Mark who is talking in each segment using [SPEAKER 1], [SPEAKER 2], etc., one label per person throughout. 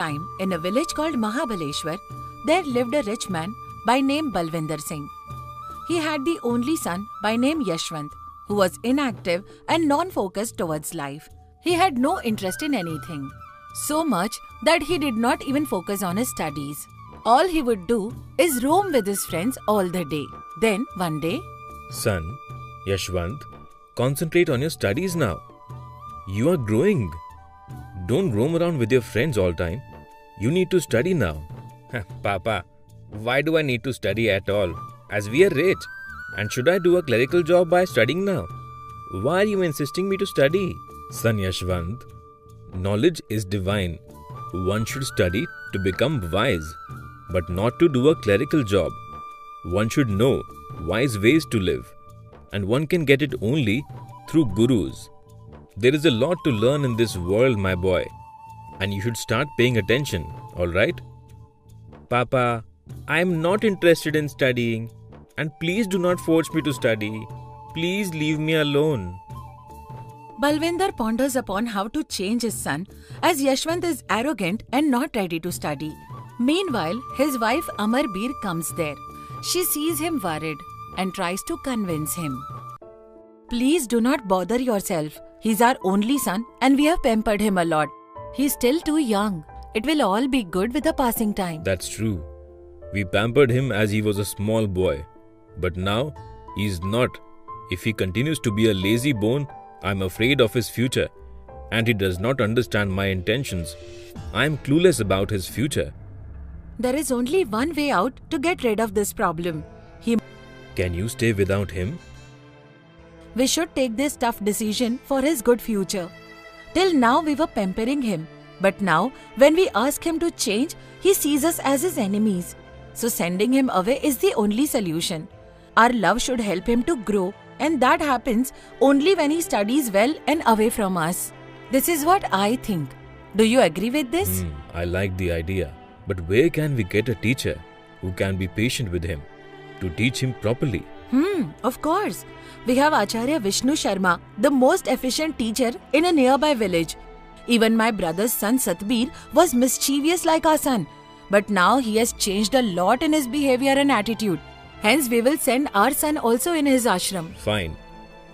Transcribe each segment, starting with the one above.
[SPEAKER 1] Time in a village called Mahabaleshwar, there lived a rich man by name Balwinder Singh. He had the only son by name Yashwant, who was inactive and non-focused towards life. He had no interest in anything, so much that he did not even focus on his studies. All he would do is roam with his friends all the day. Then one day,
[SPEAKER 2] Son, Yashwant, concentrate on your studies now. You are growing. Don't roam around with your friends all time. You need to study now. Papa, why do I need to study at all? As we are rich. And should I do a clerical job by studying now? Why are you insisting me to study? Son Yashwant, knowledge is divine. One should study to become wise, but not to do a clerical job. One should know wise ways to live, and one can get it only through gurus. There is a lot to learn in this world, my boy, and you should start paying attention, alright? Papa, I am not interested in studying, and please do not force me to study. Please leave me alone.
[SPEAKER 1] Balwinder ponders upon how to change his son, as Yashwant is arrogant and not ready to study. Meanwhile, his wife Amarbeer comes there. She sees him worried and tries to convince him. Please do not bother yourself. He's our only son and we have pampered him a lot. He's still too young. It will all be good with the passing time.
[SPEAKER 2] That's true. We pampered him as he was a small boy. But now, he's not. If he continues to be a lazy bone, I'm afraid of his future. And he does not understand my intentions. I'm clueless about his future.
[SPEAKER 1] There is only one way out to get rid of this problem.
[SPEAKER 2] Can you stay without him?
[SPEAKER 1] We should take this tough decision for his good future. Till now we were pampering him. But now, when we ask him to change, he sees us as his enemies. So sending him away is the only solution. Our love should help him to grow, and that happens only when he studies well and away from us. This is what I think. Do you agree with this?
[SPEAKER 2] I like the idea. But where can we get a teacher who can be patient with him to teach him properly?
[SPEAKER 1] Of course. We have Acharya Vishnu Sharma, the most efficient teacher in a nearby village. Even my brother's son Satbir was mischievous like our son. But now he has changed a lot in his behavior and attitude. Hence we will send our son also in his ashram.
[SPEAKER 2] Fine.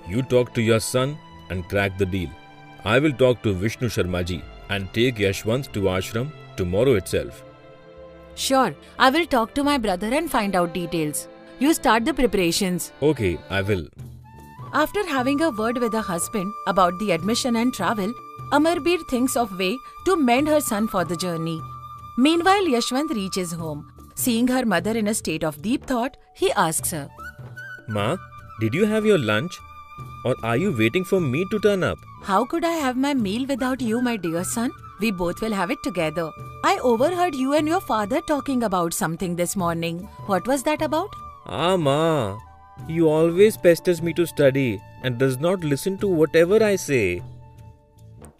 [SPEAKER 2] You talk to your son and crack the deal. I will talk to Vishnu Sharma ji and take Yashwant to ashram tomorrow itself.
[SPEAKER 1] Sure, I will talk to my brother and find out details. You start the preparations.
[SPEAKER 2] Okay, I will.
[SPEAKER 1] After having a word with her husband about the admission and travel, Amarbeer thinks of way to mend her son for the journey. Meanwhile, Yashwant reaches home. Seeing her mother in a state of deep thought, he asks her,
[SPEAKER 2] Ma, did you have your lunch? Or are you waiting for me to turn up?
[SPEAKER 1] How could I have my meal without you, my dear son? We both will have it together. I overheard you and your father talking about something this morning. What was that about?
[SPEAKER 2] Ma, you always pesters me to study and does not listen to whatever I say.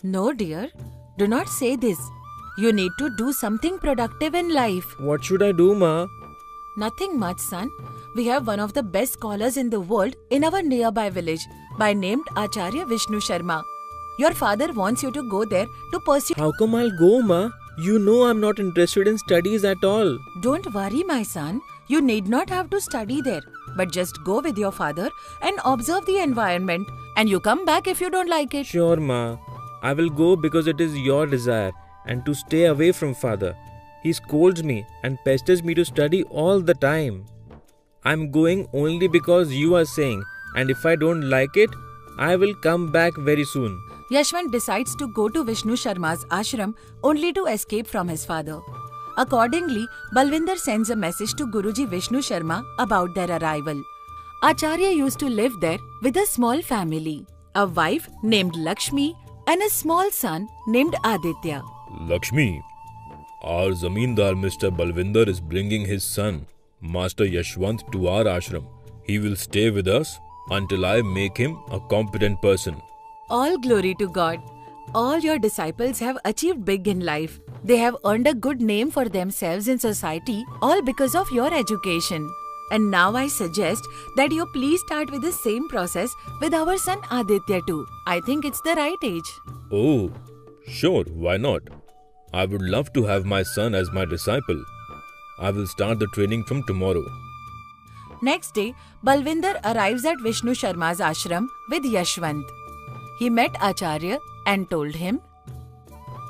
[SPEAKER 1] No, dear. Do not say this. You need to do something productive in life.
[SPEAKER 2] What should I do, Ma?
[SPEAKER 1] Nothing much, son. We have one of the best scholars in the world in our nearby village by named Acharya Vishnu Sharma. Your father wants you to go there to pursue...
[SPEAKER 2] How come I'll go, Ma? You know I'm not interested in studies at all.
[SPEAKER 1] Don't worry, my son. You need not have to study there. But just go with your father and observe the environment. And you come back if you don't like it.
[SPEAKER 2] Sure, Ma. I will go because it is your desire and to stay away from father. He scolds me and pesters me to study all the time. I'm going only because you are saying, and if I don't like it, I will come back very soon.
[SPEAKER 1] Yashwant decides to go to Vishnu Sharma's ashram only to escape from his father. Accordingly, Balwinder sends a message to Guruji Vishnu Sharma about their arrival. Acharya used to live there with a small family, a wife named Lakshmi and a small son named Aditya.
[SPEAKER 2] Lakshmi, our Zamindar Mr. Balwinder is bringing his son, Master Yashwant, to our ashram. He will stay with us until I make him a competent person.
[SPEAKER 1] All glory to God. All your disciples have achieved big in life. They have earned a good name for themselves in society, all because of your education. And now I suggest that you please start with the same process with our son Aditya too. I think it's the right age.
[SPEAKER 2] Oh, sure, why not? I would love to have my son as my disciple. I will start the training from tomorrow.
[SPEAKER 1] Next day, Balwinder arrives at Vishnu Sharma's ashram with Yashwant. He met Acharya and told him,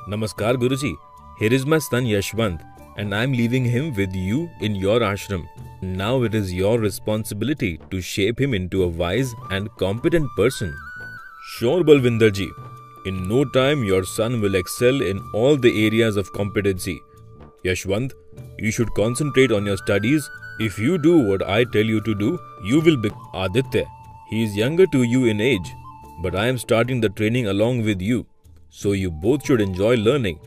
[SPEAKER 2] Namaskar Guruji, here is my son Yashwant and I am leaving him with you in your ashram. Now it is your responsibility to shape him into a wise and competent person. Sure Balwinder ji, in no time your son will excel in all the areas of competency. Yashwant, you should concentrate on your studies. If you do what I tell you to do, you will become Aditya. He is younger to you in age, but I am starting the training along with you. So you both should enjoy learning.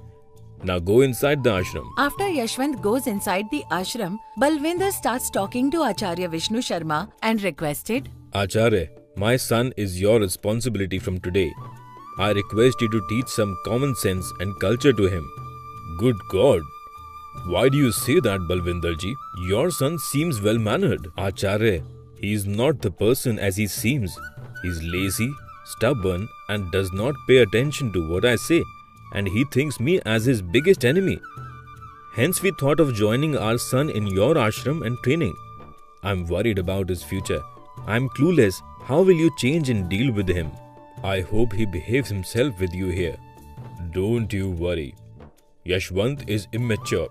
[SPEAKER 2] Now go inside the ashram.
[SPEAKER 1] After Yashwant goes inside the ashram, Balwinder starts talking to Acharya Vishnu Sharma and requested,
[SPEAKER 2] Acharya, my son is your responsibility from today. I request you to teach some common sense and culture to him. Good God! Why do you say that, Balwinder ji? Your son seems well-mannered. Acharya, he is not the person as he seems. He is lazy, stubborn and does not pay attention to what I say, and he thinks me as his biggest enemy. Hence we thought of joining our son in your ashram and training. I am worried about his future. I am clueless. How will you change and deal with him? I hope he behaves himself with you here. Don't you worry. Yashwant is immature.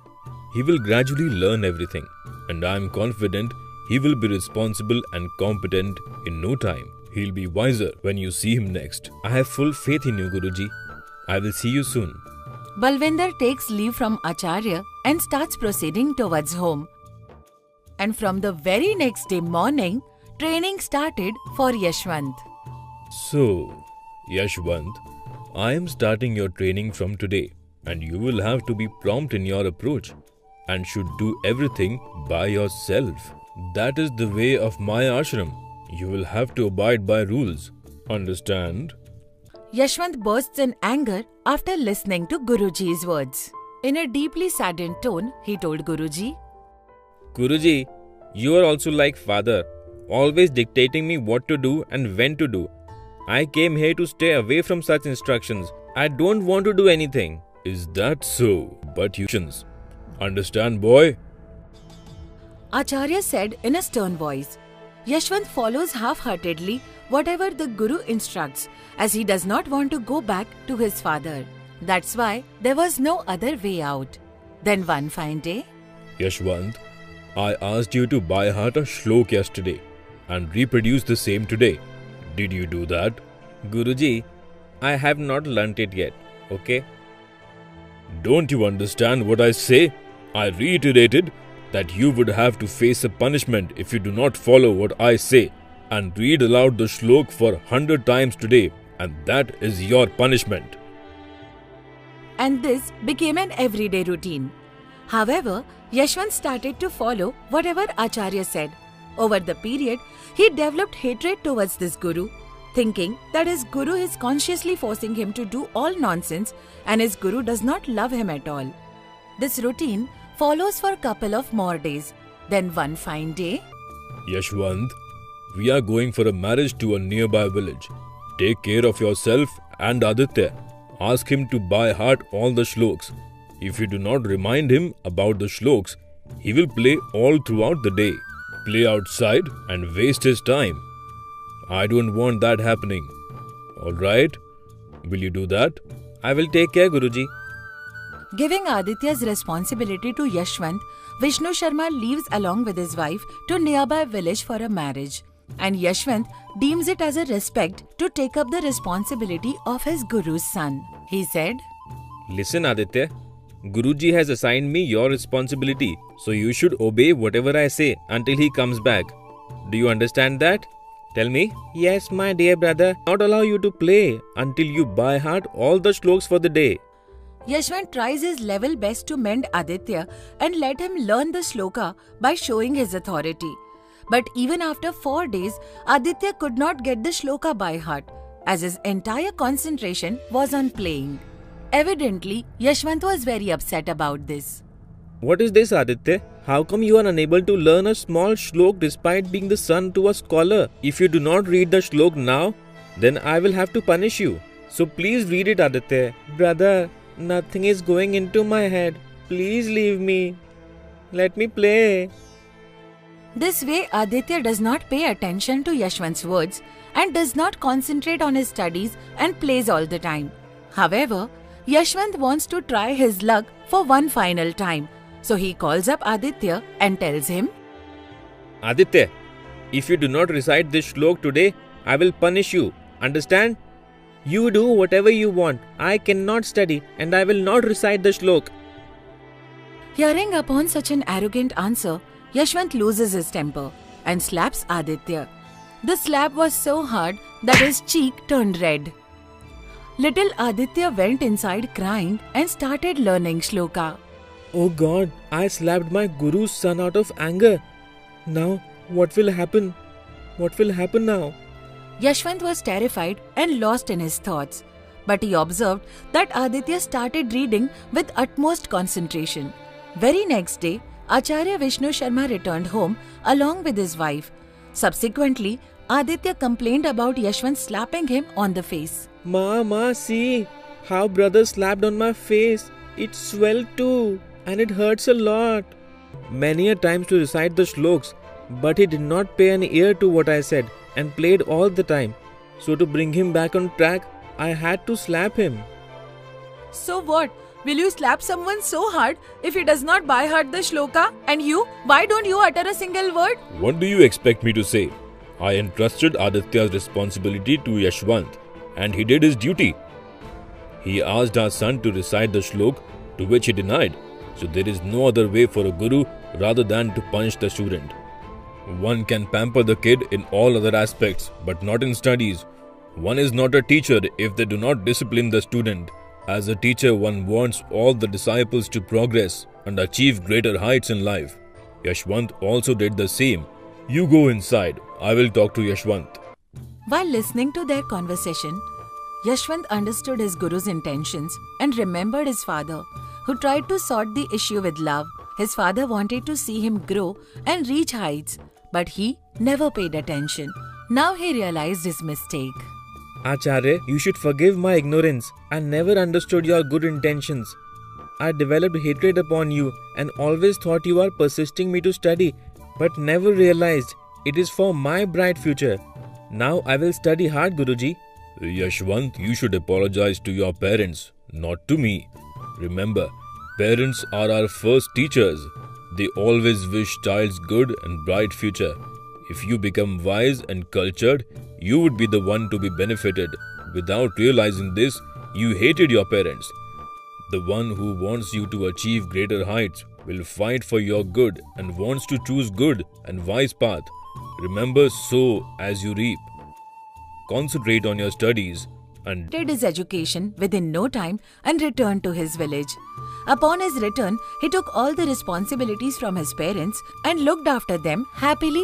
[SPEAKER 2] He will gradually learn everything, and I am confident he will be responsible and competent in no time. He'll be wiser when you see him next. I have full faith in you, Guruji. I will see you soon.
[SPEAKER 1] Balwinder takes leave from Acharya and starts proceeding towards home. And from the very next day morning, training started for Yashwant.
[SPEAKER 2] So, Yashwant, I am starting your training from today, and you will have to be prompt in your approach and should do everything by yourself. That is the way of my ashram. You will have to abide by rules. Understand?
[SPEAKER 1] Yashwant bursts in anger after listening to Guruji's words. In a deeply saddened tone, he told Guruji,
[SPEAKER 2] Guruji, you are also like father, always dictating me what to do and when to do. I came here to stay away from such instructions. I don't want to do anything. Is that so? But you shouldn't. Understand, boy?
[SPEAKER 1] Acharya said in a stern voice. Yashwant follows half-heartedly whatever the Guru instructs, as he does not want to go back to his father. That's why there was no other way out. Then one fine day,
[SPEAKER 2] Yashwant, I asked you to by heart a shlok yesterday and reproduce the same today. Did you do that? Guruji, I have not learnt it yet, okay? Don't you understand what I say? I reiterated that you would have to face a punishment if you do not follow what I say and read aloud the shlok for 100 times today, and that is your punishment.
[SPEAKER 1] And this became an everyday routine. However, Yashwant started to follow whatever Acharya said. Over the period, he developed hatred towards this Guru, thinking that his Guru is consciously forcing him to do all nonsense and his Guru does not love him at all. This routine follows for a couple of more days. Then one fine day,
[SPEAKER 2] Yashwant, we are going for a marriage to a nearby village. Take care of yourself and Aditya. Ask him to by heart all the shloks. If you do not remind him about the shloks, he will play all throughout the day, play outside and waste his time. I don't want that happening. Alright? Will you do that? I will take care, Guruji.
[SPEAKER 1] Giving Aditya's responsibility to Yashwant, Vishnu Sharma leaves along with his wife to nearby village for a marriage. And Yashwant deems it as a respect to take up the responsibility of his Guru's son. He said,
[SPEAKER 2] Listen, Aditya. Guruji has assigned me your responsibility, so you should obey whatever I say until he comes back. Do you understand that? Tell me. Yes, my dear brother. Not allow you to play until you by heart all the shloks for the day.
[SPEAKER 1] Yashwant tries his level best to mend Aditya and let him learn the shloka by showing his authority. But even after 4 days, Aditya could not get the shloka by heart, as his entire concentration was on playing. Evidently, Yashwant was very upset about this.
[SPEAKER 2] What is this, Aditya? How come you are unable to learn a small shlok despite being the son to a scholar? If you do not read the shlok now, then I will have to punish you. So please read it, Aditya. Brother, Nothing is going into my head. Please leave me. Let me play.
[SPEAKER 1] This way, Aditya does not pay attention to Yashwant's words and does not concentrate on his studies and plays all the time. However, Yashwant wants to try his luck for one final time. So he calls up Aditya and tells him,
[SPEAKER 2] Aditya, if you do not recite this shlok today, I will punish you. Understand? You do whatever you want. I cannot study and I will not recite the shlok.
[SPEAKER 1] Hearing upon such an arrogant answer, Yashwant loses his temper and slaps Aditya. The slap was so hard that his cheek turned red. Little Aditya went inside crying and started learning shloka.
[SPEAKER 2] Oh God, I slapped my guru's son out of anger. Now, what will happen? What will happen now?
[SPEAKER 1] Yashwant was terrified and lost in his thoughts. But he observed that Aditya started reading with utmost concentration. Very next day, Acharya Vishnu Sharma returned home along with his wife. Subsequently, Aditya complained about Yashwant slapping him on the face.
[SPEAKER 2] Ma, see how brother slapped on my face. It swelled too and it hurts a lot. Many a times to recite the shloks, but he did not pay an ear to what I said and played all the time. So to bring him back on track, I had to slap him.
[SPEAKER 1] So what? Will you slap someone so hard if he does not by heart the shloka? And you? Why don't you utter a single word?
[SPEAKER 2] What do you expect me to say? I entrusted Aditya's responsibility to Yashwant and he did his duty. He asked our son to recite the shlok, to which he denied. So there is no other way for a guru rather than to punish the student. One can pamper the kid in all other aspects, but not in studies. One is not a teacher if they do not discipline the student. As a teacher, one wants all the disciples to progress and achieve greater heights in life. Yashwant also did the same. You go inside. I will talk to Yashwant.
[SPEAKER 1] While listening to their conversation, Yashwant understood his guru's intentions and remembered his father, who tried to sort the issue with love. His father wanted to see him grow and reach heights, but he never paid attention. Now he realized his mistake.
[SPEAKER 2] Acharya, you should forgive my ignorance. I never understood your good intentions. I developed hatred upon you and always thought you are persisting me to study, but never realized it is for my bright future. Now I will study hard, Guruji. Yashwant, you should apologize to your parents, not to me. Remember, parents are our first teachers. They always wish child's good and bright future. If you become wise and cultured, you would be the one to be benefited. Without realizing this, you hated your parents. The one who wants you to achieve greater heights will fight for your good and wants to choose good and wise path. Remember, sow as you reap. Concentrate on your studies and
[SPEAKER 1] Did his education within no time and returned to his village. Upon his return, he took all the responsibilities from his parents and looked after them happily.